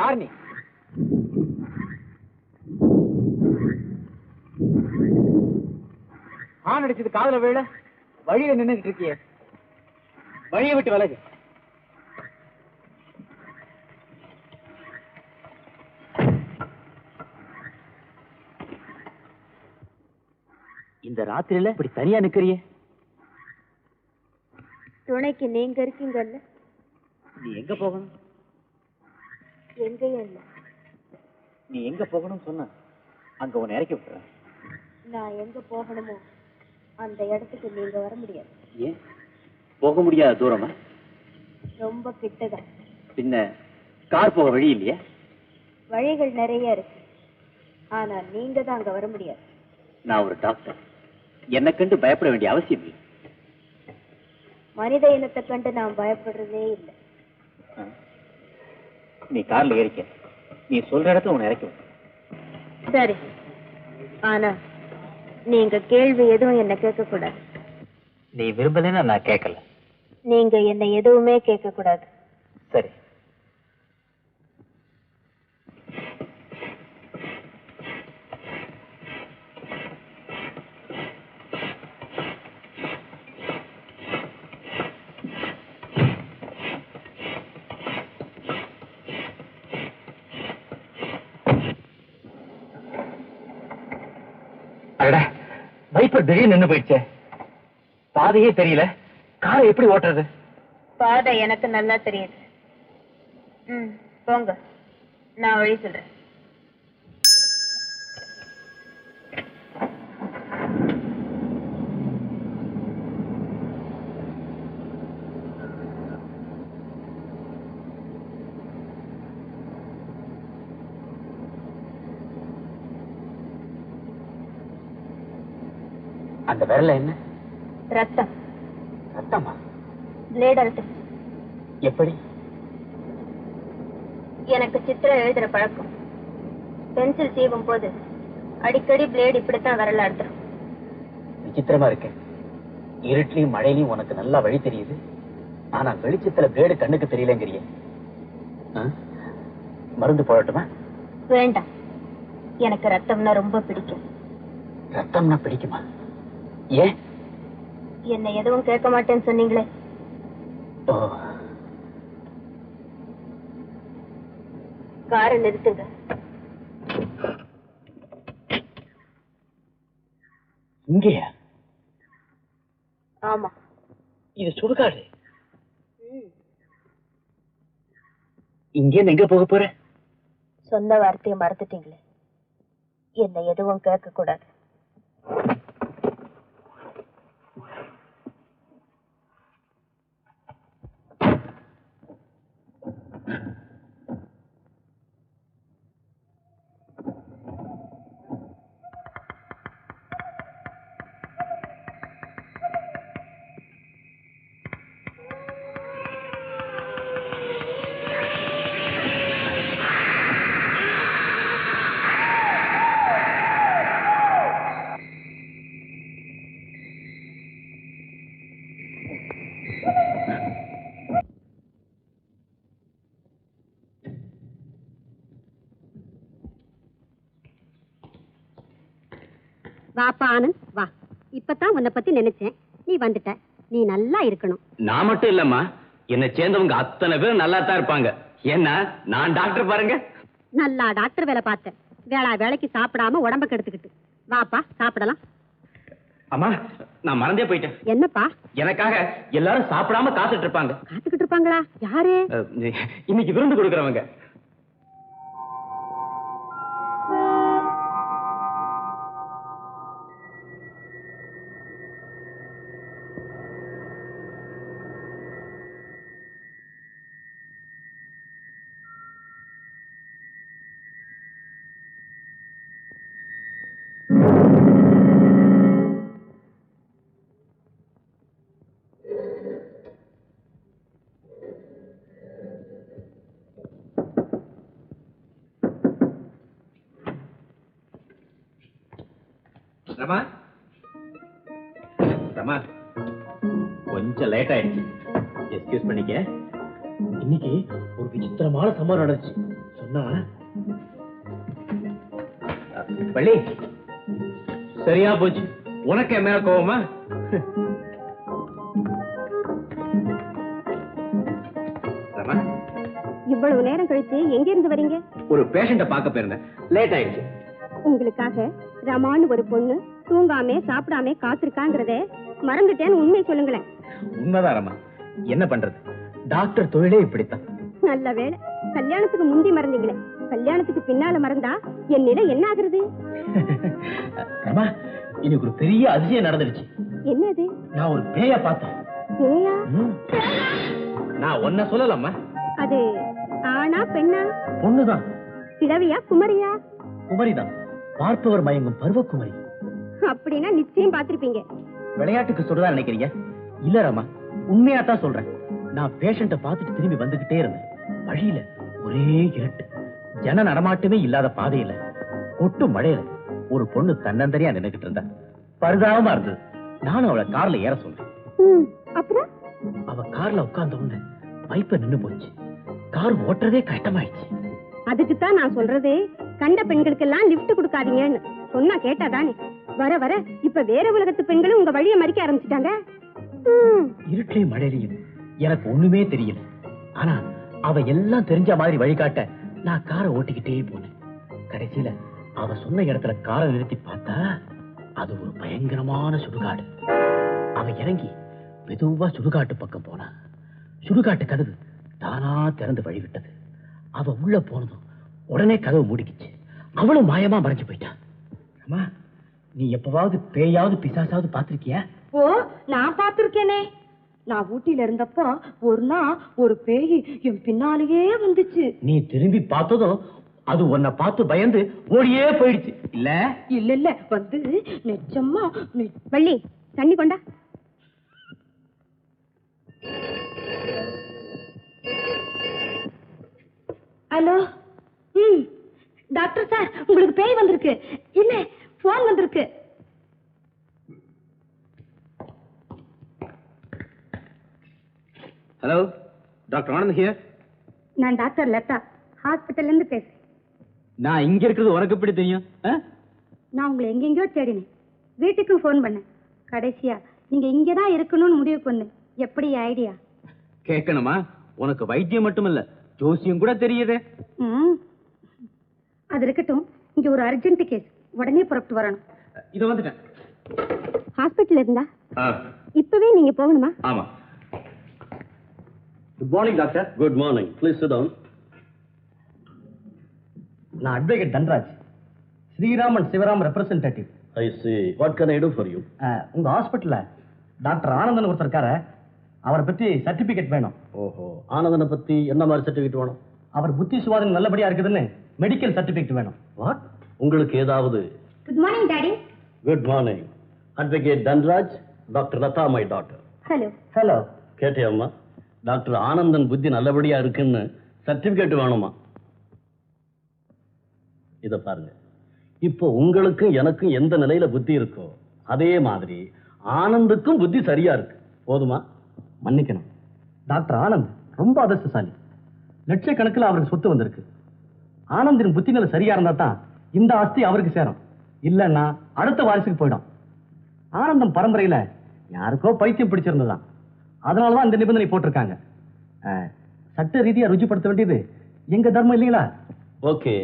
யார் நீ? ஆண் அடிச்சது காதல வேலை வழியில நின்னுட்டு இருக்கிய, வழியை விட்டு விலகு. இந்த ராத்திரியில இப்படி தனியா நிக்கிறிய? துணைக்கு நீங்க இருக்கீங்கல்ல. நீ எங்க போகணும்? எங்கேயும் இல்ல. நீ எங்க போகணும் சொன்ன அங்க உன்னை இறக்கி விட்டுறேன். நான் எங்க போகணுமோ அந்த இடத்துக்கு நீங்க வர முடியாது. ஏன் போக முடியாத தூரமா? ரொம்ப கிட்டதான். பின்ன கார் போக வழி இல்லையா? வழிகள் நிறைய இருக்கு, ஆனா நீங்க தான் அங்க வர முடியாது. நான் ஒரு டாக்டர், என்னை கண்டு பயப்பட வேண்டிய அவசியம் இல்லை. மனித இனத்தை கண்டு நான் பயப்படுறதே இல்லை. நீ கார்ல ஏறிக்க, நீ சொல்ற இடத்துல உன்னை இறக்கி விட்டு. சரி, ஆனா நீங்க கேள்வி எதுவும் என்ன கேட்க கூடாது. நீ விரும்பலன்னா நான் கேட்கல. நீங்க என்ன எதுவுமே கேட்க கூடாது. சரி. வைப்பர் திடீர்னு நின்னு போயிடுச்சே, பாதையே தெரியல, காரை எப்படி ஓட்டுறது? பாதை எனக்கு நல்லா தெரியுது. போங்க, நான் வழி சொல்றேன். அந்த விரல என்ன? ரத்தம். ரத்தமா? பிளேட் அறுத்து. எப்படி? எனக்கு சித்திரம் எழுதுற பழக்கம். பென்சில் சீவும் போது அடிக்கடி பிளேடு இப்படித்தான் விரல அறுத்துரும். விசித்திரமா இருக்கு. இருட்டிலையும் மழையிலையும் உனக்கு நல்லா வழி தெரியுது, ஆனா வெளிச்சத்துல பிளேடு கண்ணுக்கு தெரியலங்கிறிய. மருந்து போடட்டுமா? வேண்டாம், எனக்கு ரத்தம்னா ரொம்ப பிடிக்கும். ரத்தம்னா பிடிக்குமா? ஏன்? என்ன எதுவும் கேட்க மாட்டேன்னு சொன்னீங்களே. காரை நிறுத்துங்க. இங்கேயா? ஆமா. இது சுடுகாடு. இங்கே எங்க போக போற? சொந்த வார்த்தையை மறந்துட்டீங்களே. என்ன எதுவும் கேட்க கூடாது. வாப்பா ஆனந்த், வா. இப்பதான் உன்னை பத்தி நினைச்சேன், நீ வந்துட்ட. நீ நல்லா இருக்கணும். நான் மட்டும் இல்லம்மா, என்னை சேர்ந்தவங்க அத்தனை பேர் நல்லா தான் இருப்பாங்க. ஏன்னா நான் டாக்டர் பாருங்க. நல்லா டாக்டர் வேலை பார்த்தேன், வேளா வேலைக்கு சாப்பிடாம உடம்ப கெடுத்துக்கிட்டு. வாப்பா சாப்பிடலாம். அம்மா, நான் மறந்தே போயிட்டேன். என்னப்பா? எனக்காக எல்லாரும் சாப்பிடாம காத்துட்டு இருப்பாங்க. காத்துக்கிட்டு இருப்பாங்களா? யாரு? இன்னைக்கு விருந்து கொடுக்கறவங்க. ரமா, ரமா, கொஞ்சம் லேட் ஆயிடுச்சு, எக்ஸ்கியூஸ் பண்ணிக்க. இன்னைக்கு ஒரு விசித்திரமான சம்பவம் நடந்துச்சு. சொன்னா வள்ளி, சரியா போச்சு. உனக்கு என் மேல கோவமா? ரமா, இவ்வளவு நேரம் கழிச்சு எங்க இருந்து வரீங்க? ஒரு பேஷண்ட பார்க்க போயிருந்தேன், லேட் ஆயிடுச்சு. உங்களுக்காக ரமான்னு ஒரு பொண்ணு தூங்காம சாப்பிடாம காத்திருக்காங்கிறத மறந்துட்டேன்னு உண்மை சொல்லுங்களேன். உண்மைதான் ரமா. என்ன பண்றது, டாக்டர் தொழிலே இப்படித்தான். நல்ல வேளை கல்யாணத்துக்கு முந்தி மறந்தீங்களே. கல்யாணத்துக்கு பின்னால மறந்தா என் நிலை என்ன ஆகுறது? ரமா, இன்னைக்கு ஒரு பெரிய அதிசயம் நடந்துடுச்சு. என்னது? நான் ஒரு பேய பார்த்தேன். பேயா? நான் ஒன்ன சொல்லலாமா? அது ஆனா பெண்ணா? பொண்ணுதான். கிழவியா குமரியா? குமரிதான். பார்ப்பவர் மயங்கும் பருவக்குமரி. அப்படின்னா நிச்சயம் பார்த்திருப்பீங்க. விளையாட்டுக்கு சொல்றதா நினைக்கிறீங்க? இல்ல ரமா, உண்மையா தான் சொல்றேன். நான் பேஷண்ட பார்த்துட்டு திரும்பி வந்துகிட்டே இருந்தேன். வழியில ஒரே இருட்டு, ஜன நடமாட்டமே இல்லாத பாதையில ஒட்டு மழையில ஒரு பொண்ணு தன்னந்தனியா நின்னுகிட்டு இருந்தா. பரிதாபமா இருந்தது. நானும் அவளை கார்ல ஏற சொன்னேன். அப்புறம் அவ கார்ல உட்கார்ந்த உடனே பைப்ப நின்னு போச்சு. கார் ஓட்டுறதே கஷ்டமாயிடுச்சு. அதுக்குத்தான் நான் சொல்றது, கண்ட பெண்களுக்கெல்லாம் லிப்ட் கொடுக்காதீங்கன்னு. சொன்னா கேட்டாதானே. வர வர இப்ப வேற உலகத்து பெண்களும் உங்க வழியை மறிக்க ஆரம்பிச்சுட்டாங்க. இருட்லயும் மழையிலையும் எனக்கு ஒண்ணுமே தெரியல. ஆனா அவ எல்லாம் தெரிஞ்ச மாதிரி வழிகாட்ட நான் காரை ஓட்டிக்கிட்டே போனேன். கடைசியில அவ சொன்ன இடத்துல காரை நிறுத்தி பார்த்தா அது ஒரு பயங்கரமான சுடுகாடு. அவ இறங்கி மெதுவா சுடுகாட்டு பக்கம் போனா சுடுகாட்டு கதவு தானா திறந்து வழிவிட்டது. அவ உள்ள போனதும் உடனே கதவு மூடிக்கிச்சு. அவளும் மாயமா மறைஞ்சு போயிட்டான். அம்மா, நீ எப்பவாவது பேயாவது பிசாசாவது பாத்திருக்கியா? ஓ, நான் பாத்திருக்கேனே. நான் ஊட்டியில இருந்தப்போ ஒரு நாள் ஒரு பேய் என் பின்னாலேயே வந்துச்சு. நீ திரும்பி பார்த்ததும் அது உன்னை பார்த்து பயந்து ஓடியே போயிடுச்சு இல்ல? இல்ல இல்ல, வந்து நிஜமா. வள்ளி, தண்ணி கொண்டா. ஹலோ. டாக்டர் சார், உங்களுக்கு பேய் வந்திருக்கு. இல்ல, போன் வந்திருக்கு. Hello, doctor Anand here. நான் டாக்டர் லதா, ஹாஸ்பிட்டல்ல இருந்து பேசுறேன். நான் இங்க இருக்கிறது உனக்கு எப்படி தெரியும்? நான் உங்களை எங்கெங்கயோ தேடினேன். வீட்டுக்கும் ஃபோன் பண்ணேன். கடைசியா நீங்க இங்கதான் இருக்கணும்னு முடிவு பண்ணேன். எப்படி ஐடியா? கேட்கணுமா? உனக்கு வைத்தியம் மட்டும் இல்ல, ஜோசியம் கூட தெரியுதே. அது இருக்கட்டும். இங்க ஒரு அர்ஜென்ட் கேஸ், உடனே புறப்பட்டு வரணும். இது வந்துட்டேன். ஹாஸ்பிட்டல் இருந்தா இப்பவே நீங்க போகணுமா? ஆமா. Good morning doctor. Good morning. Please sit down. நான் advocate Dhanraj, Sriram and Sivaram representative. I see. What can I do for you? உங்க ஹாஸ்பிட்டல்ல டாக்டர் ஆனந்தன் ஒருத்தர் இருக்காரு. அவரை பத்தி சர்டிபிகேட் வேணும். ஓஹோ, ஆனந்தனை பத்தி என்ன மாதிரி சர்டிபிகேட் வேணும்? அவர் புத்தி சுவாதம் நல்லபடியா இருக்குதுன்னு மெடிக்கல் சர்டிபிகேட் வேணும். வாட்? உங்களுக்கு ஏதாவது? Good morning daddy. Good morning. Advocate Dhanraj, doctor Latha my doctor. Hello. Hello. கேட்டியம்மா, டாக்டர் ஆனந்தன் புத்தி நல்லபடியா இருக்குன்னு சர்டிபிகேட் வேணுமா? இத பாருங்க, இப்போ உங்களுக்கும் எனக்கும் எந்த நிலையில புத்தி இருக்கோ அதே மாதிரி ஆனந்துக்கும் புத்தி சரியா இருக்கு. போதுமா? மன்னிக்கணும், டாக்டர் ஆனந்த் ரொம்ப அதிர்ஷ்டசாலி. லட்சக்கணக்கில் அவருக்கு சொத்து வந்திருக்கு. ஆனந்தின் புத்தி நிலை சரியா இருந்தா தான் இந்த ஆஸ்தி அவருக்கு சேரும். இல்லன்னா அடுத்த வாரிசுக்கு போயிடும். ஆனந்தம் பரம்பரையில யாருக்கோ பைத்தியம் பிடிச்சிருந்ததான். அதனாலதான் இந்த நிபந்தனை போட்டிருக்காங்க. சட்ட ரீதியா ருஜுப்படுத்த வேண்டியது எங்க தர்மம் இல்லைங்களா? ஓகே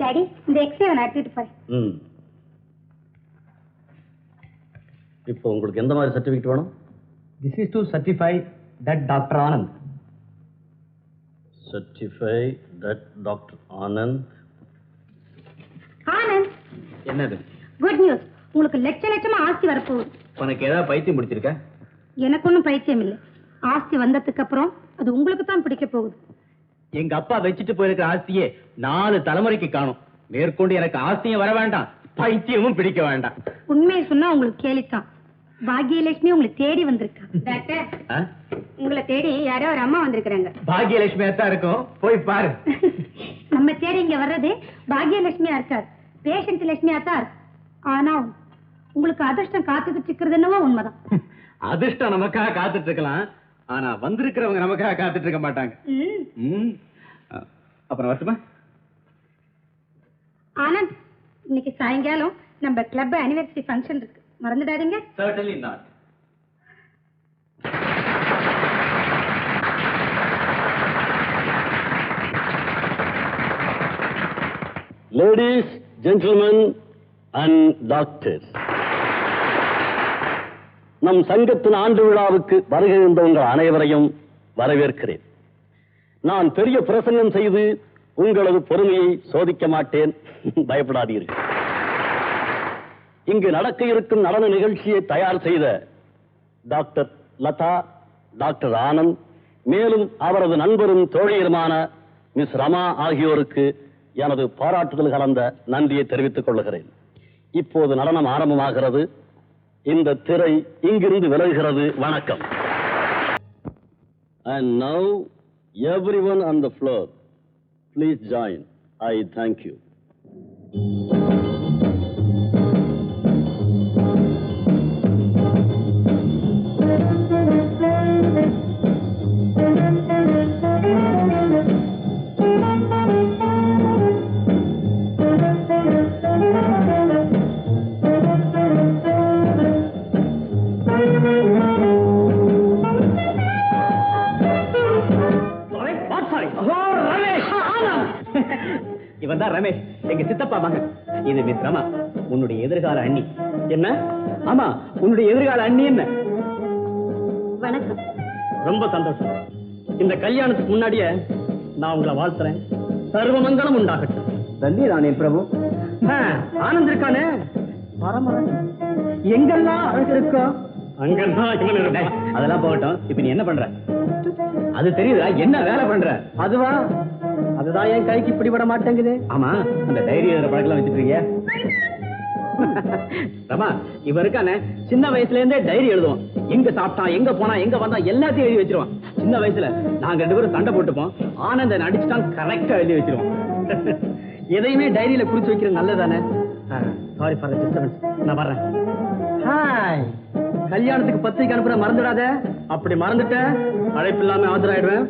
டாடி, இந்த எக்ஸ்ரே நடத்திட்டு போறேன். இப்போ உங்களுக்கு எந்த மாதிரி சர்டிபிகேட் வேணும்? This is to certify that Dr. Anand. Certify that Dr. Anand. Anand, என்னது? Good news. உங்களுக்கு லட்சமா ஆஸ்தி வரப்போகுது. உனக்கு ஏதாவது பைத்தியம் பிடிச்சிருக்க? எனக்கு ஒன்றும் பைத்தியம் இல்லை. ஆஸ்தி வந்ததுக்கு அப்புறம் அது உங்களுக்கு தான் பிடிக்க போகுது. எங்க அப்பா வச்சுட்டு போயிருக்கிற ஆஸ்தியே 4 தலைமுறைக்கு காணும். மேற்கொண்டு எனக்கு ஆஸ்தியும் வர வேண்டாம், பைத்தியமும் பிடிக்க வேண்டாம். உண்மையை சொன்னா உங்களுக்கு கேலித்தான். பாக்யலட்சுமி உங்களை தேடி வந்திருக்கா. டாக்டர், உங்களை தேடி யாரோ ஒரு அம்மா வந்திருக்கிறாங்க. பாக்யலட்சுமியா தான் இருக்கும், போய் பாரு. நம்ம தேடி இங்க வர்றது பாக்யலட்சுமியா இருக்காது, பேஷண்ட் லட்சுமியா தான் இருக்கு. ஆனா உங்களுக்கு அதிர்ஷ்டம் காத்துக்கிட்டு இருக்கிறது என்னவோ உண்மைதான். அதிர்ஷ்டம் நமக்காக காத்துட்டு இருக்கலாம், ஆனா வந்திருக்கிறவங்க நமக்காக காத்துட்டு இருக்க மாட்டாங்க. அப்புறம் வருஷமா ஆனந்த், இன்னைக்கு சாயங்காலம் நம்ம கிளப் அனிவர்சரி ஃபங்க்ஷன் இருக்கு, மறந்துடாதீங்க. Certainly not. Ladies, gentlemen and doctors, நம் சங்கத்தின் ஆண்டு விழாவுக்கு வருகை இருந்தவங்கள் அனைவரையும் வரவேற்கிறேன். நான் பெரிய பிரசங்கம் செய்து உங்களது பொறுமையை சோதிக்க மாட்டேன், பயப்படாதீர்கள். இங்கு நடக்க இருக்கும் நடன நிகழ்ச்சியை தயார் செய்த டாக்டர் லதா, டாக்டர் ஆனந்த், மேலும் அவரது நண்பரும் தோழியருமான மிஸ் ரமா ஆகியோருக்கு எனது பாராட்டுதல் கலந்த நன்றியை தெரிவித்துக் கொள்கிறேன். இப்போது நடனம் ஆரம்பமாகிறது. இந்த திரை இங்கிருந்து விலகுகிறது. வணக்கம். And now everyone on the floor, please join. I thank you. இவன் தான் ரமேஷ், எங்க சித்தப்பா மகன். இது மிஸ் ரமா, உன்னுடைய எதிர்கால அண்ணி. என்ன? ஆமா, உன்னுடைய எதிர்கால அண்ணி. என்ன? வணக்கம். ரொம்ப சந்தோஷம். இந்த கல்யாணத்துக்கு முன்னாடியே நான் உங்களை வாழ்த்துறேன். சர்வமங்கலம் உண்டாகட்டும். தந்தி நானே பிரபு. ஆனந்த் இருக்கானே, எங்கெல்லாம் அழகு இருக்கோ அங்கெல்லாம் இவன் இருப்பான். அதெல்லாம் போகட்டும். இப்ப நீ என்ன பண்ற? அது தெரியுதா? என்ன வேலை பண்ற? அதுவா? அதுதான் என் கைக்கு பிடிபட மாட்டேங்குது. ஆமா, அந்த டைரி எழுதுற பழக்கம் வச்சுட்டு ரமா, இவன் இருக்கானே, சின்ன வயசுல இருந்தே டைரி எழுதுவோம். எங்க சாப்பிட்டான், எங்க போனா, எங்க வந்தா எல்லாத்தையும் எழுதி வச்சிருவான். சின்ன வயசுல நாங்க 2 பேரும் சண்டை போட்டுப்போம். ஆனந்த அடிச்சுட்டான், கரெக்டா எழுதி வச்சிருவோம். எதையுமே டைரியில குறிச்சு வைக்கிறது நல்லதானே? Sorry for the disturbance. நான் வர்றேன். ஹாய். கல்யாணத்துக்கு பத்திரிக்கை அனுப்புற மறந்துடாத. அப்படி மறந்துட்ட அழைப்பு இல்லாம ஆஜராயிடுவேன்.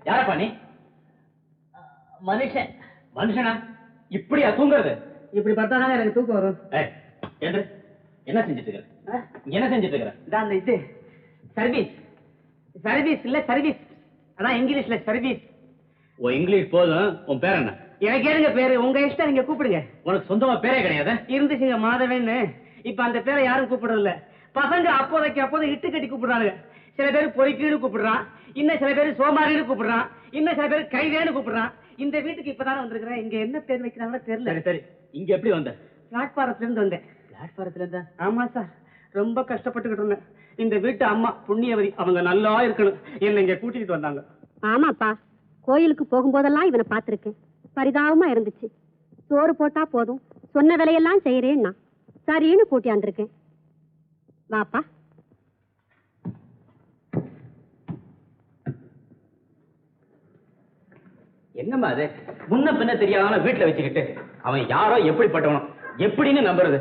யாரப்பா நீ? மனுஷன். மனுஷனா? இப்படியா தூங்குறது? இப்படி பார்த்தாதான் எனக்கு தூக்கம் வரும். என்ன செஞ்சுட்டு இருக்கிற? என்ன செஞ்சுட்டு இருக்கிற? இந்த இது சர்வீஸ். சர்வீஸ் இல்ல சர்வீஸ், அதான் இங்கிலீஷ்ல சர்வீஸ். ஓ, இங்கிலீஷ் போதும். உன் பேர் என்ன? எனக்கு ஏதுங்க பேரு? உங்க இஷ்டம், நீங்க கூப்பிடுங்க. உனக்கு சொந்தமா பேரே கிடையாது? இருந்துச்சுங்க, மாதவேன்னு. இப்ப அந்த பேரை யாரும் கூப்பிடுறது இல்ல. பசங்க அப்போதைக்கு அப்போது இட்டு கட்டி கூப்பிடுறாங்க. சில பேர் பொறிக்கீடு கூப்பிடுறான், இன்னும் சில பேர் சோமாரின்னு கூப்பிடுறான், இன்னும் சில பேர் கைவேன்னு கூப்பிடுறான். இந்த வீட்டுக்கு இப்பதானே வந்திருக்கிறேன். இங்க என்ன பேர் வைக்கிறாங்களோ தெரியல. சரி சரி, இங்க எப்படி வந்த? பிளாட்பாரத்துல இருந்து வந்தேன். பிளாட்பாரத்துல இருந்தா? ஆமா சார், ரொம்ப கஷ்டப்பட்டுக்கிட்டு இருந்தேன். இந்த வீட்டு அம்மா புண்ணியவதி, அவங்க நல்லா இருக்கணும், என்ன இங்க கூட்டிட்டு வந்தாங்க. ஆமாப்பா, கோயிலுக்கு போகும்போதெல்லாம் இவனை பார்த்திருக்கேன். பரிதாபமா இருந்துச்சு. சோறு போட்டா போதும், சொன்ன வேலையெல்லாம் செய்யறேன்னா சரின்னு கூட்டியாந்துருக்கேன். வாப்பா. என்னம்மா அது? முன்ன பின்ன தெரியாத வீட்டுல வச்சுக்கிட்டு அவன் யாரோ எப்படிப்பட்டவனும் எப்படின்னு நம்புறது?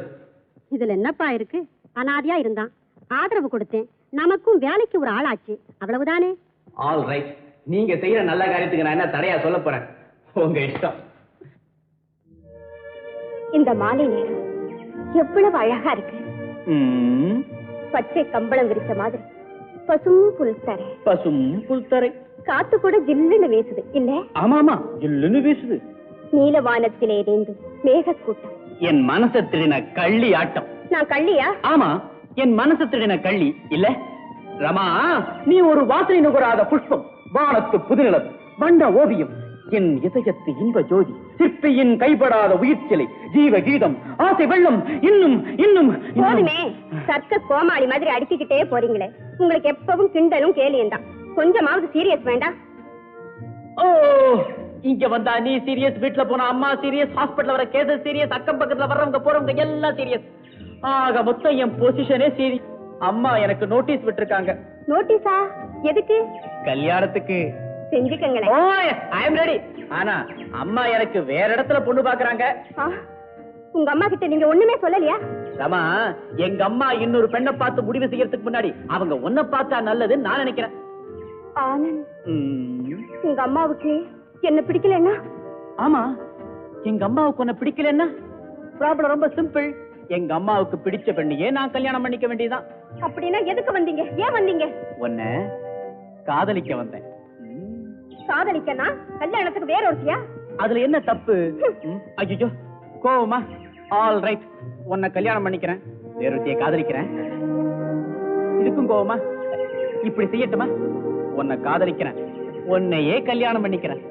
இதுல என்னப்பா இருக்கு? அனாதையா இருந்தான், ஆதரவு கொடுத்தேன், நமக்கும் வேலைக்கு ஒரு ஆளாச்சு, அவ்வளவுதானே. ஆல் ரைட், நீங்க செய்யற நல்ல காரியத்துக்கு நான் என்ன தடையா சொல்ல போறேன்? உங்க இஷ்டம். இந்த மாலை நேரம் எவ்வளவு அழகா இருக்கு. பச்சை கம்பளம் விரிச்ச மாதிரி பசும் புல்தரை. பசும் புல்தரை. காத்து கூட ஜில்லுன்னு வீசுது இல்ல? ஆமாமா, ஜில்லுன்னு வீசுது. நீலவானத்திலே நீந்து மேக கூட்டம். என் மனசை திருடின கள்ளி ஆட்டம். நான் கள்ளியா? ஆமா, என் மனசை திருடின கள்ளி இல்ல. ரமா, நீ ஒரு வாசனை நுகராத புஷ்பம். வானத்து புதுநிலம், வண்ண ஓவியம், என் இதயத்து இன்ப ஜோதி, சிற்பியின் கைப்படாத உயிர் சிலை, ஜீவ கீதம், ஆசை வெள்ளம், இன்னும் இன்னும் போதுமே, சர்க்கஸ் கோமாளி மாதிரி அடிச்சுக்கிட்டே போறீங்களே. உங்களுக்கு எப்பவும் கிண்டலும் கேலியும் தான். கொஞ்சமாவது சீரியஸ் வேண்டாம். ஓ, இங்க வந்தா நீ சீரியஸ், வீட்டுல போனா அம்மா சீரியஸ், ஹாஸ்பிடல்ல வர கேஸ் சீரியஸ், அக்கம் பக்கத்துல வர்றவங்க போறவங்க எல்லாம் சீரியஸ். ஆக மொத்தம் என் பொசிஷனே சீரியஸ். அம்மா எனக்கு நோட்டீஸ் விட்டுருக்காங்க. நோட்டீஸா? எதுக்கு? கல்யாணத்துக்கு. செஞ்சுக்கங்களேன். ஐ அம் ரெடி. ஆனா அம்மா எனக்கு வேற இடத்துல பொண்ணு பாக்குறாங்க. உங்க அம்மா கிட்ட நீங்க ஒண்ணுமே சொல்லலையா? ரமா, எங்க அம்மா இன்னொரு பெண்ணை பார்த்து முடிவு செய்யறதுக்கு முன்னாடி அவங்க ஒன்ன பார்த்தா நல்லதுன்னு நான் நினைக்கிறேன். ஆனந்த், உங்க அம்மாவுக்கு என்ன பிடிக்கலன்னா? ஆமா, எங்க அம்மாவுக்கு உன்னை பிடிக்கலன்னா ப்ராப்ளம் ரொம்ப சிம்பிள். எங்க அம்மாவுக்கு பிடிச்ச பெண்ணையே நான் கல்யாணம் பண்ணிக்க வேண்டியதுதான். அப்படின்னா எதுக்கு வந்தீங்க? ஏன் வந்தீங்க? உன்னை காதலிக்க வந்தேன். காதலிக்கனா கல்யாணத்துக்கு வேற ஒருத்தியா? அதுல என்ன தப்பு? ஐயோ கோவமா? ஆல் ரைட், உன்னை கல்யாணம் பண்ணிக்கிறேன், வேறொருத்திய காதலிக்கிறேன். இதுக்கும் கோவமா? இப்படி செய்யட்டுமா? உன்னை காதலிக்கிறேன், உன்னையே கல்யாணம் பண்ணிக்கிறேன்.